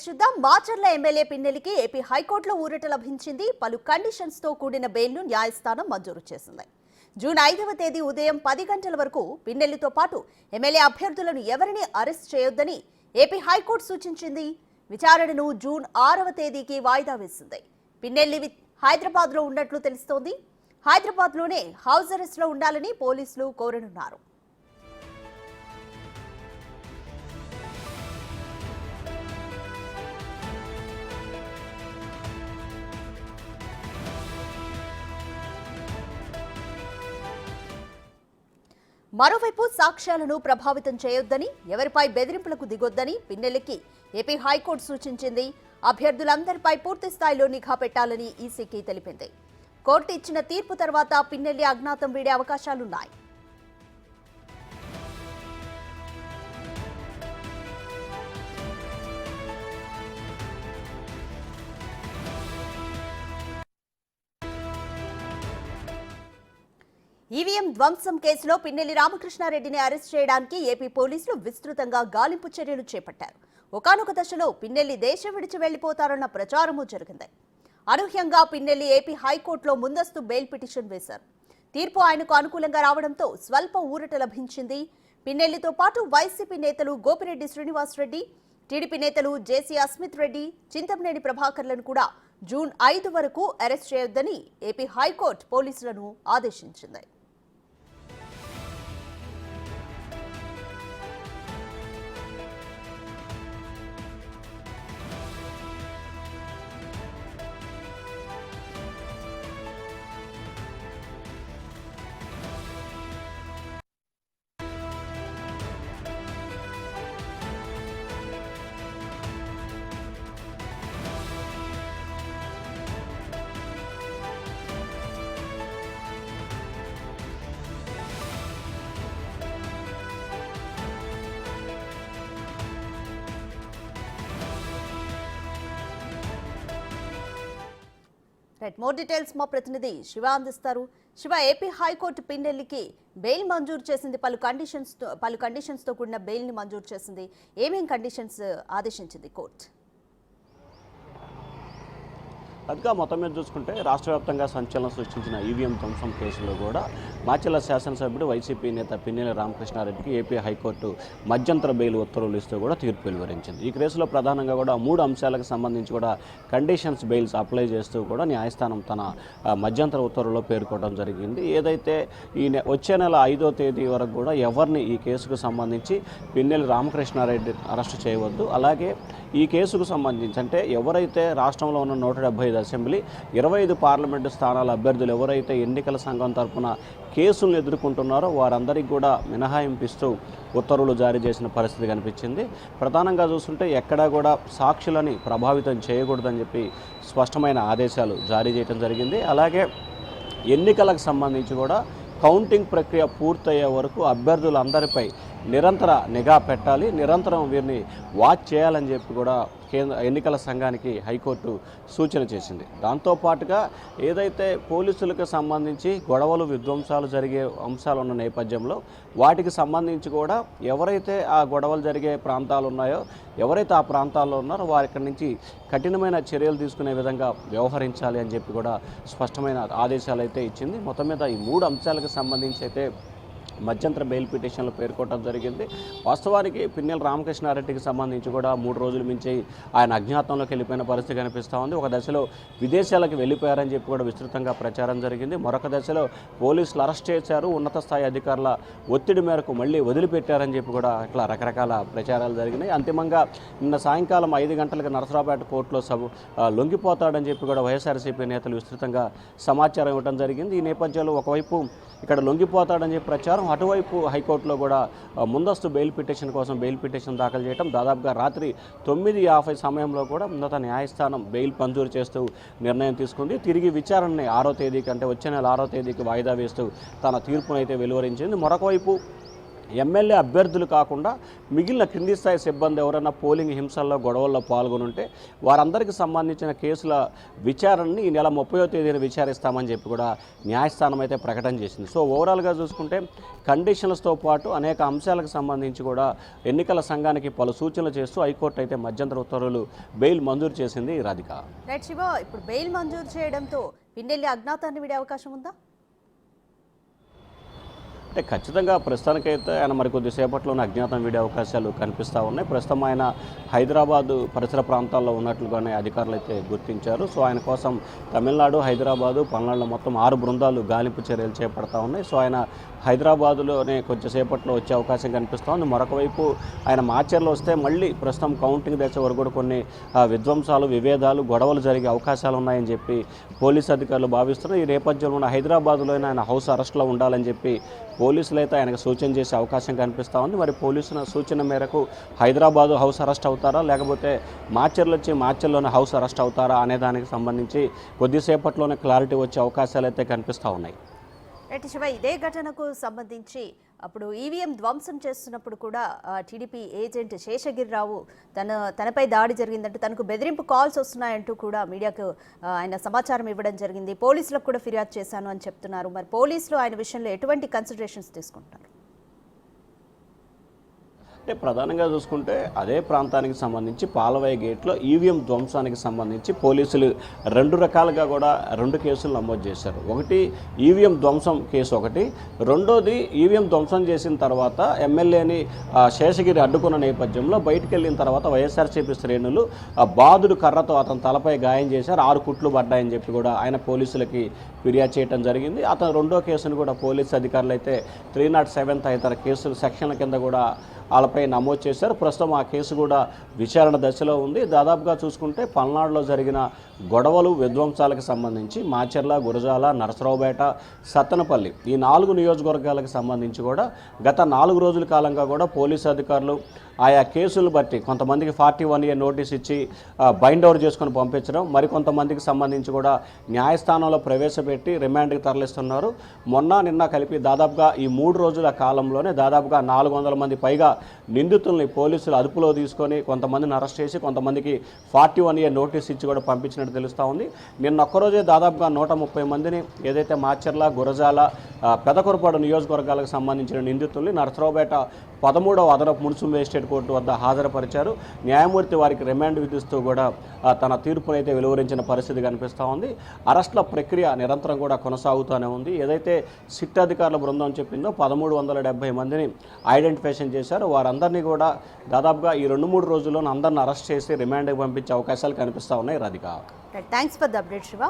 చూద్దాం. Macherla MLA పిన్నెలికి AP హైకోర్టులో ఊరట లభించింది. పలు కండిషన్స్ తో కూడిన బెయిల్ను న్యాయస్థానం మంజూరు చేసింది. జూన్ 5వ తేదీ ఉదయం 10 గంటల వరకు పిన్నెల్లితో పాటు ఎమ్మెల్యే అభ్యర్థులను ఎవరిని అరెస్ట్ చేయొద్దని ఏపీ హైకోర్టు సూచించింది. విచారణను జూన్ 6వ తేదీకి వాయిదా వేసింది. పిన్నెల్లి హైదరాబాద్లో ఉన్నట్లు తెలుస్తోంది. హైదరాబాద్లోనే హౌస్ అరెస్ట్లో ఉండాలని పోలీసులు కోరనున్నారు. మరోవైపు సాక్ష్యాలను ప్రభావితం చేయొద్దని, ఎవరిపై బెదిరింపులకు దిగొద్దని పిన్నెల్లికి ఏపీ హైకోర్టు సూచించింది. అభ్యర్థులందరిపై పూర్తి స్థాయిలో నిఘా పెట్టాలని ఈసీకి తెలిపింది. కోర్టు ఇచ్చిన తీర్పు తర్వాత పిన్నెల్లి అజ్ఞాతం వీడే అవకాశాలున్నాయి. ఈవీఎం ధ్వంసం కేసులో పిన్నెల్లి రామకృష్ణారెడ్డిని అరెస్ట్ చేయడానికి ఏపీ పోలీసులు విస్తృతంగా గాలింపు చర్యలు చేపట్టారు. ఒకానొక దశలో పిన్నెల్లి దేశం విడిచి వెళ్లిపోతారన్న ప్రచారమూ జరిగింది. అనూహ్యంగా పిన్నెల్లి ఏపీ హైకోర్టులో ముందస్తు బెయిల్ పిటిషన్ వేశారు. తీర్పు ఆయనకు అనుకూలంగా రావడంతో స్వల్ప ఊరట లభించింది. పిన్నెల్లితో పాటు వైసీపీ నేతలు గోపిరెడ్డి శ్రీనివాసరెడ్డి, టీడీపీ నేతలు జేసీ అస్మిత్ రెడ్డి, చింతమనేని ప్రభాకర్లను కూడా జూన్ 5 వరకు అరెస్ట్ చేయొద్దని ఏపీ హైకోర్టు పోలీసులను ఆదేశించింది. మోర్ డీటెయిల్స్ మా ప్రతినిధి శివ అందిస్తారు. శివ, ఏపీ హైకోర్టు పిన్నెల్లికి బెయిల్ మంజూరు చేసింది. పలు కండిషన్స్ తో కూడిన బెయిల్ ని మంజూరు చేసింది. ఏమేం కండిషన్స్ ఆదేశించింది కోర్టు? అదిగా మొత్తం మీద చూసుకుంటే రాష్ట్ర వ్యాప్తంగా సంచలనం సృష్టించిన ఈవీఎం ధ్వంసం కేసులో కూడా మాచర్ల శాసనసభ్యుడు వైసీపీ నేత పిన్నెల్లి రామకృష్ణారెడ్డికి ఏపీ హైకోర్టు మధ్యంతర బెయిల్ ఉత్తర్వులు ఇస్తూ కూడా తీర్పు వెలువరించింది. ఈ కేసులో ప్రధానంగా కూడా 3 అంశాలకు సంబంధించి కూడా కండిషన్స్ బెయిల్స్ అప్లై చేస్తూ కూడా న్యాయస్థానం తన మధ్యంతర ఉత్తర్వుల్లో పేర్కొనడం జరిగింది. ఏదైతే వచ్చే నెల 5వ తేదీ వరకు కూడా ఎవరిని ఈ కేసుకు సంబంధించి పిన్నెల్లి రామకృష్ణారెడ్డి అరెస్టు చేయవద్దు, అలాగే ఈ కేసుకు సంబంధించి అంటే ఎవరైతే రాష్ట్రంలో ఉన్న 175 అసెంబ్లీ 25 పార్లమెంటు స్థానాల అభ్యర్థులు ఎవరైతే ఎన్నికల సంఘం తరఫున కేసులను ఎదుర్కొంటున్నారో వారందరికీ కూడా మినహాయింపిస్తూ ఉత్తర్వులు జారీ చేసిన పరిస్థితి కనిపించింది. ప్రధానంగా చూస్తుంటే ఎక్కడా కూడా సాక్షులని ప్రభావితం చేయకూడదని చెప్పి స్పష్టమైన ఆదేశాలు జారీ చేయడం జరిగింది. అలాగే ఎన్నికలకు సంబంధించి కూడా కౌంటింగ్ ప్రక్రియ పూర్తయ్యే వరకు అభ్యర్థులందరిపై నిరంతర నిఘా పెట్టాలి, నిరంతరం వీరిని వాచ్ చేయాలని చెప్పి కూడా కేంద్ర ఎన్నికల సంఘానికి హైకోర్టు సూచన చేసింది. దాంతోపాటుగా ఏదైతే పోలీసులకు సంబంధించి గొడవలు విధ్వంసాలు జరిగే అంశాలు ఉన్న నేపథ్యంలో వాటికి సంబంధించి కూడా ఎవరైతే ఆ గొడవలు జరిగే ప్రాంతాలు ఉన్నాయో, ఎవరైతే ఆ ప్రాంతాల్లో ఉన్నారో వారి ఇక్కడి నుంచి కఠినమైన చర్యలు తీసుకునే విధంగా వ్యవహరించాలి అని చెప్పి కూడా స్పష్టమైన ఆదేశాలు అయితే ఇచ్చింది. మొత్తం మీద ఈ 3 అంశాలకు సంబంధించి అయితే మధ్యంతర బెయిల్ పిటిషన్లు పేర్కొనడం జరిగింది. వాస్తవానికి పిన్నెల్లి రామకృష్ణారెడ్డికి సంబంధించి కూడా 3 రోజుల మించి ఆయన అజ్ఞాతంలోకి వెళ్ళిపోయిన పరిస్థితి కనిపిస్తూ ఉంది. ఒక దశలో విదేశాలకు వెళ్ళిపోయారని చెప్పి కూడా విస్తృతంగా ప్రచారం జరిగింది. మరొక దశలో పోలీసులు అరెస్ట్ చేశారు, ఉన్నత స్థాయి అధికారుల ఒత్తిడి మేరకు మళ్ళీ వదిలిపెట్టారని చెప్పి కూడా ఇట్లా రకరకాల ప్రచారాలు జరిగినాయి. అంతిమంగా నిన్న సాయంకాలం 5 గంటలకు నరసరావుపేట కోర్టులో లొంగిపోతాడని చెప్పి కూడా వైఎస్ఆర్సీపీ నేతలు విస్తృతంగా సమాచారం ఇవ్వడం జరిగింది. ఈ నేపథ్యంలో ఒకవైపు ఇక్కడ లొంగిపోతాడని చెప్పి ప్రచారం, అటువైపు హైకోర్టులో కూడా ముందస్తు బెయిల్ పిటిషన్ కోసం బెయిల్ పిటిషన్ దాఖలు చేయడం, దాదాపుగా రాత్రి 9:50 సమయంలో కూడా ఉన్నత న్యాయస్థానం బెయిల్ మంజూరు చేస్తూ నిర్ణయం తీసుకుంది. తిరిగి విచారణని 6వ తేదీకి అంటే వచ్చే నెల 6వ తేదీకి వాయిదా వేస్తూ తన తీర్పునైతే వెలువరించింది. మరొకవైపు ఎమ్మెల్యే అభ్యర్థులు కాకుండా మిగిలిన కింది స్థాయి సిబ్బంది ఎవరైనా పోలింగ్ హింసల్లో గొడవల్లో పాల్గొని ఉంటే వారందరికీ సంబంధించిన కేసుల విచారణని ఈ నెల 30వ తేదీన విచారిస్తామని చెప్పి కూడా న్యాయస్థానం అయితే ప్రకటన చేసింది. సో ఓవరాల్గా చూసుకుంటే కండిషన్స్తో పాటు అనేక అంశాలకు సంబంధించి కూడా ఎన్నికల సంఘానికి పలు సూచనలు చేస్తూ హైకోర్టు అయితే మధ్యంతర ఉత్తర్వులు బెయిల్ మంజూరు చేసింది. రాధిక, రైట్ శివ, ఇప్పుడు బెయిల్ మంజూరు చేయడంతో పిన్నెల్లి అజ్ఞాతాన్ని విడే అవకాశం ఉందా? అంటే ఖచ్చితంగా ప్రస్తుతానికైతే ఆయన మరికొద్దిసేపట్లోనే అజ్ఞాతం వీడే అవకాశాలు కనిపిస్తూ ఉన్నాయి. ప్రస్తుతం ఆయన హైదరాబాదు పరిసర ప్రాంతాల్లో ఉన్నట్లుగానే అధికారులు అయితే గుర్తించారు. సో ఆయన కోసం తమిళనాడు, హైదరాబాదు, పల్నాడులో మొత్తం 6 బృందాలు గాలింపు చర్యలు చేపడతా ఉన్నాయి. సో ఆయన హైదరాబాదులోనే కొంచెంసేపట్లో వచ్చే అవకాశం కనిపిస్తూ ఉంది. మరొక వైపు ఆయన మాచర్లో వస్తే మళ్ళీ ప్రస్తుతం కౌంటింగ్ దశ వరకు కూడా కొన్ని విధ్వంసాలు, విభేదాలు, గొడవలు జరిగే అవకాశాలు ఉన్నాయని చెప్పి పోలీసు అధికారులు భావిస్తున్నారు. ఈ నేపథ్యంలో ఉన్న హైదరాబాదులోనే ఆయన హౌస్ అరెస్ట్లో ఉండాలని చెప్పి పోలీసులు అయితే ఆయనకు సూచన చేసే అవకాశం కనిపిస్తూ ఉంది. మరి పోలీసుల సూచన మేరకు హైదరాబాదు హౌస్ అరెస్ట్ అవుతారా, లేకపోతే మాచర్లు వచ్చి మాచర్లోనే హౌస్ అరెస్ట్ అవుతారా అనే దానికి సంబంధించి కొద్దిసేపట్లోనే క్లారిటీ వచ్చే అవకాశాలు అయితే కనిపిస్తూ ఉన్నాయి. రైట్ శివ, ఇదే ఘటనకు సంబంధించి అప్పుడు ఈవీఎం ధ్వంసం చేస్తున్నప్పుడు కూడా టీడీపీ ఏజెంట్ శేషగిరిరావు తనపై దాడి జరిగిందంటూ తనకు బెదిరింపు కాల్స్ వస్తున్నాయంటూ కూడా మీడియాకు ఆయన సమాచారం ఇవ్వడం జరిగింది. పోలీసులకు కూడా ఫిర్యాదు చేశాను అని చెప్తున్నారు. మరి పోలీసులు ఆయన విషయంలో ఎటువంటి కన్సిడరేషన్స్ తీసుకుంటారు? అంటే ప్రధానంగా చూసుకుంటే అదే ప్రాంతానికి సంబంధించి పాలవాయి గేట్లో ఈవీఎం ధ్వంసానికి సంబంధించి పోలీసులు 2 రకాలుగా కూడా 2 కేసులు నమోదు చేశారు. ఒకటి ఈవీఎం ధ్వంసం కేసు, ఒకటి రెండోది ఈవీఎం ధ్వంసం చేసిన తర్వాత ఎమ్మెల్యేని శేషగిరి అడ్డుకున్న నేపథ్యంలో బయటికి వెళ్ళిన తర్వాత వైఎస్ఆర్సీపీ శ్రేణులు బాదుడు కర్రతో అతని తలపై గాయం చేశారు, 6 కుట్లు పడ్డాయని చెప్పి కూడా ఆయన పోలీసులకి ఫిర్యాదు చేయడం జరిగింది. అతను రెండో కేసును కూడా పోలీసు అధికారులు అయితే 307 తదితర కేసులు సెక్షన్ల కింద కూడా వాళ్ళపై నమోదు చేశారు. ప్రస్తుతం ఆ కేసు కూడా విచారణ దశలో ఉంది. దాదాపుగా చూసుకుంటే పల్నాడులో జరిగిన గొడవలు, విధ్వంసాలకు సంబంధించి మాచర్ల, గురజాల, నరసరావుపేట, సత్తెనపల్లి ఈ 4 నియోజకవర్గాలకు సంబంధించి కూడా గత 4 రోజుల కాలంగా కూడా పోలీసు అధికారులు ఆయా కేసులు బట్టి కొంతమందికి 41A నోటీస్ ఇచ్చి బైండ్ ఓవర్ చేసుకొని పంపించడం, మరికొంతమందికి సంబంధించి కూడా న్యాయస్థానంలో ప్రవేశపెట్టి రిమాండ్కి తరలిస్తున్నారు. మొన్న నిన్న కలిపి దాదాపుగా ఈ 3 రోజుల కాలంలోనే దాదాపుగా 400 మంది పైగా నిందితుల్ని పోలీసులు అదుపులో తీసుకొని కొంతమందిని అరెస్ట్ చేసి కొంతమందికి 41A నోటీస్ ఇచ్చి కూడా పంపించినట్టు తెలుస్తూ ఉంది. నిన్న ఒక్కరోజే దాదాపుగా 130 మందిని ఏదైతే మాచర్ల, గురజాల, పెదకురపాడు నియోజకవర్గాలకు సంబంధించిన నిందితుల్ని నరసరావుపేట 13వ అదనపు మున్సిపల్ మేజిస్ట్రేట్ కోర్టు వద్ద హాజరుపరిచారు. న్యాయమూర్తి వారికి రిమాండ్ విధిస్తూ కూడా తన తీర్పునైతే వెలువరించిన పరిస్థితి కనిపిస్తూ ఉంది. అరెస్టుల ప్రక్రియ నిరంతరం కూడా కొనసాగుతూనే ఉంది. ఏదైతే సిట్ అధికారుల బృందం చెప్పిందో 1370 మందిని ఐడెంటిఫికేషన్ చేశారు. వారందరినీ కూడా దాదాపుగా ఈ 2-3 రోజుల్లోనే అందరిని అరెస్ట్ చేసి రిమాండ్కి పంపించే అవకాశాలు కనిపిస్తూ ఉన్నాయి. Radhika, thanks for the update Shiva.